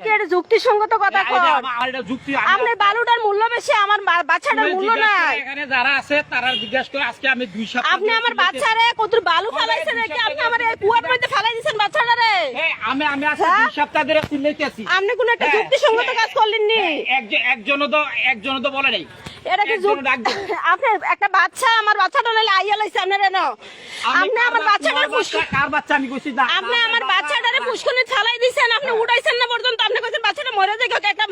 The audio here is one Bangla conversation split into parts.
কি এটা যুক্তিসঙ্গত কথা কর? আপনি বালুটার মূল্য বেশি, আমার বাচ্চাটার মূল্য নাই। এখানে যারা আছে তারা জিজ্ঞাসা করে আজকে আমি 2 সপ্তাহ আপনি আমার বাচ্চারে কত বালু ফেলাইছেন নাকি? আপনি আমার এই কুয়ার মধ্যে ফেলাই দিয়েছেন বাচ্চাটারে। আমি আজকে 2 সপ্তাহ ধরে চিল্লাইতেছি। আপনি কোন একটা যুক্তিসঙ্গত কাজ করলেন নি? একজনও তো বলে নাই। এটা কি আপনি একটা বাচ্চা, আমার বাচ্চাটা নালে আইয়া লাইছে আপনার এনো। আপনি আমার বাচ্চাটার কার বাচ্চা আমি কইছি না। আপনি আমার বাচ্চাটারে পুষ্কনি ফেলাই দিয়েছেন, আপনি উড়াইছেন না পর্যন্ত। আপনি কইছেন বাচ্চাটা মরে যায়, একটা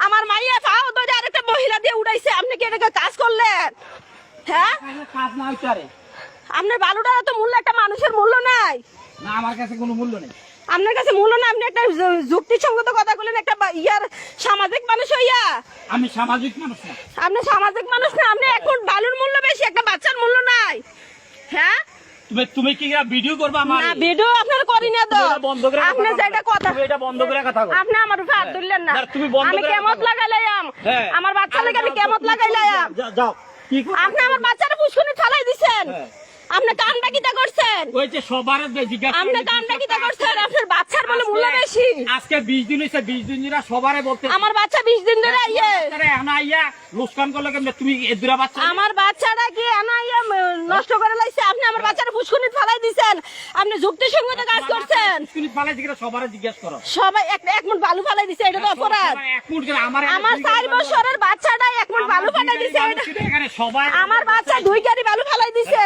আমার মাইয়া ফাও ধরে আরেকটা মহিলা দিয়ে উড়াইছে। আপনি কি এটা কাজ করলেন? হ্যাঁ, কাজ না হইতারে। আপনার বালুটার তো মূল্য, একটা মানুষের মূল্য নাই। না, আমার কাছে কোনো মূল্য নেই। আপনার কাছে মূল্য না, আপনি একটা যুক্তিসঙ্গত কথা বলেন। একটা ইয়ার সামাজিক মানুষ হইয়া। আমি সামাজিক মানুষ না। আপনি সামাজিক মানুষ না, আপনি এখন বালুর মূল্য বেশি, একটা বাচ্চার মূল্য নাই। হ্যাঁ, তুমি কি ভিডিও করবা? আমার না, ভিডিও আপনার করি না তো। বন্ধ করে আপনি যেটা কথা, এটা বন্ধ করে কথা কও। আপনি আমার উপর হাত দিলেন না। তুমি বন্ধ আমি করে কেমত লাগাইলাম, আমার বাচ্চা লাগে আমি কেমত লাগাইলাম। যাও। কি আপনি আমার বাচ্চারে পুষ্কনি ফেলাই দিছেন। আপনি কামটা কিটা করছেন? ওই যে সবার জিজ্ঞাসা আপনি কামটা কিটা করছেন? আপনার বাচ্চার বলে মূল্য বেশি। আজকে 20 দিন হইছে, 20 দিন ধরে সবারে বলতে আমার বাচ্চা 20 দিন ধরে আইয়ে এখন আইয়া লুস্কান করলে কেমনে? তুমি এদুরা বাচ্চা, আমার বাচ্চাটা কি আনাইয়া নষ্ট করে লাইছে? আপনি আমার বাচ্চারে পুষ্কনি ফেলাই দিছেন। আপনি যুক্তিসঙ্গত কাজ করছেন। পুষ্কনি ফেলাই দিকে সবারে জিজ্ঞাসা করো। সবাই এক মুঠ বালু ফেলাই দিছে, এটা তো অপরাধ। এক মুঠ করে আমার 4 বছরের বাচ্চাটা এক মুঠ বালু ফেলাই দিছে। এখানে সবাই আমার বাচ্চা 2 গাড়ি বালু ফেলাই দিছে।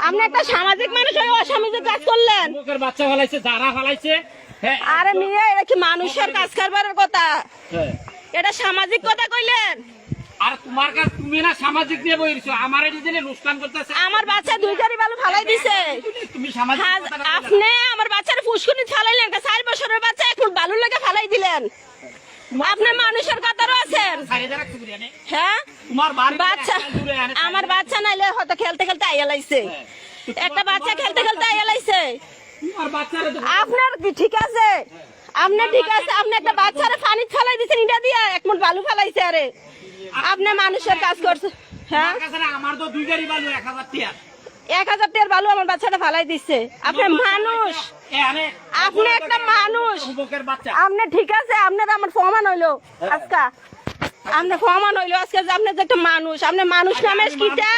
আপনি একটা সামাজিক মানুষ হয়ে অসামাজিক কাজ করলেন। মুখের বাচ্চা ফেলাইছে, যারা ফেলাইছে। আরে মিয়া, এটা কি মানুষের কাজ করবার কথা? এটা সামাজিক কথা কইলেন। আর তোমার কাছে তুমি না সামাজিক নিয়ে বইছো, আমার এই দিনে লুস্কান করতেছে। আমার বাচ্চা 2 গাড়ি বালু ফেলাই দিছে। তুমি সামাজিক আপনি আমার বাচ্চার ফুসকুনি ফেলাইলেন, 4 বছরের বাচ্চা এখন বালুর লাগে ফেলাই দিলেন। আপনি মানুষের কাতারও আছেন। হ্যাঁ, বাচ্চা, আমার বাচ্চা নাইলে হয়তো খেলতে খেলতে আইয়া লাইছে। একটা বাচ্চা খেলতে খেলতে আইয়া লাইছে। আপনার কি ঠিক আছে? আপনি ঠিক আছে, আপনি একটা বাচ্চারে পানি ফেলাই দিছেন, ইটা দিয়া 1 মুঠ বালু ফেলাইছে। আরে আপনি মানুষের কাজ করছেন। হ্যাঁ, আমার তো 2 গাড়ি বালু 1000 টাকা। 1000 টাকার বালু আমার বাচ্চাটা ফেলাই দিচ্ছে। আপনি মানুষ, আপনি একটা মানুষ। আপনি ঠিক আছে, আপনার আমার প্রমাণ হইলো আজকে। আপনি প্রমাণ হইলো আজকে যে আপনি যে একটা মানুষ। আপনি মানুষ নামের কিটা,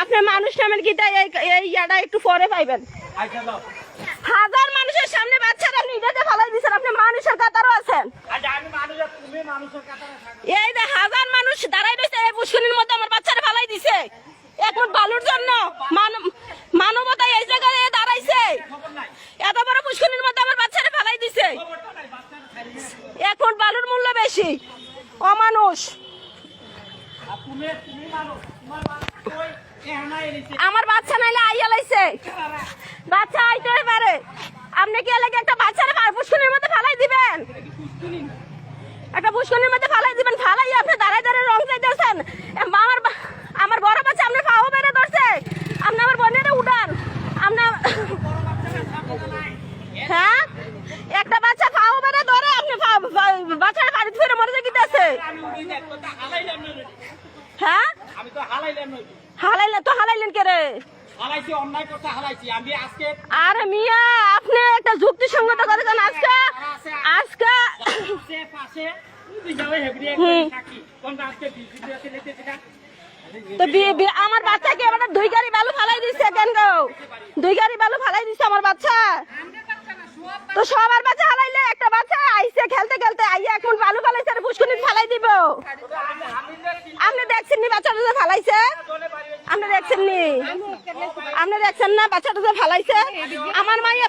আপনি মানুষ নামের কিটা এই ইয়াটা একটু পরে পাইবেন। 1000 মানুষের সামনে বাচ্চারা আপনি ইটাতে ফেলাই দিচ্ছেন। আপনি মানুষের কাতারও আছেন। এই যে 1000 মানুষ দাঁড়াই রয়েছে এই পুষ্করিণীর মধ্যে, আমার বাচ্চারা ফেলাই দিছে এখন বালুর জন্য। মানবতা এই জায়গায় দাঁড়াইছে, এত বড় পুষ্করিণীর মধ্যে আমার বাচ্চারা ফেলাই দিছে। এখন বালুর মূল্য বেশি, অমানুষ। আমার বাচ্চা নাইলে আইয়া লাইছে, বাচ্চা আইতে পারে। আপনি কি এলাকা একটা বাচ্চারা পুষ্করিণীর মধ্যে ফেলাই দিবেন? একটা পুষ্করিণীর মধ্যে ফেলাই দিবেন? ফেলাই আপনি দাঁড়ায় দাঁড়ায় রং চাইতেছেন। আমার বড় বাচ্চা আপনি পাও বেড়ে ধরছে, আপনি আমার বোনেরা উঠান। আপনার হ্যাঁ, একটা বাচ্চা পাও বেড়ে ধরে, আপনি বাচ্চাটা বাড়িতে ফিরে মরে যেতেছে। হ্যাঁ, হালাইলেন তো, হালাইলেন কে রে? আরে মিয়া, আপনি একটা যুক্তিসঙ্গত করেছেন আজকে। তো আমার বাচ্চাকে এবার 2 গাড়ি বালু ফালাই দিচ্ছে কেন গো? 2 গাড়ি বালু ফালাই দিচ্ছে আমার বাচ্চা। তো সবার বাচ্চা হালাইলে একটা বাচ্চা আইছে খেলতে খেলতে আইয়া এখন বালু ফালাইছে, আর পুষ্করিণী ফালাই দিব। আপনি দেখছেন নি বাচ্চাটা ফালাইছে? আপনি দেখছেন নি? আপনি দেখছেন না বাচ্চাটা ফালাইছে? আমার মাইয়া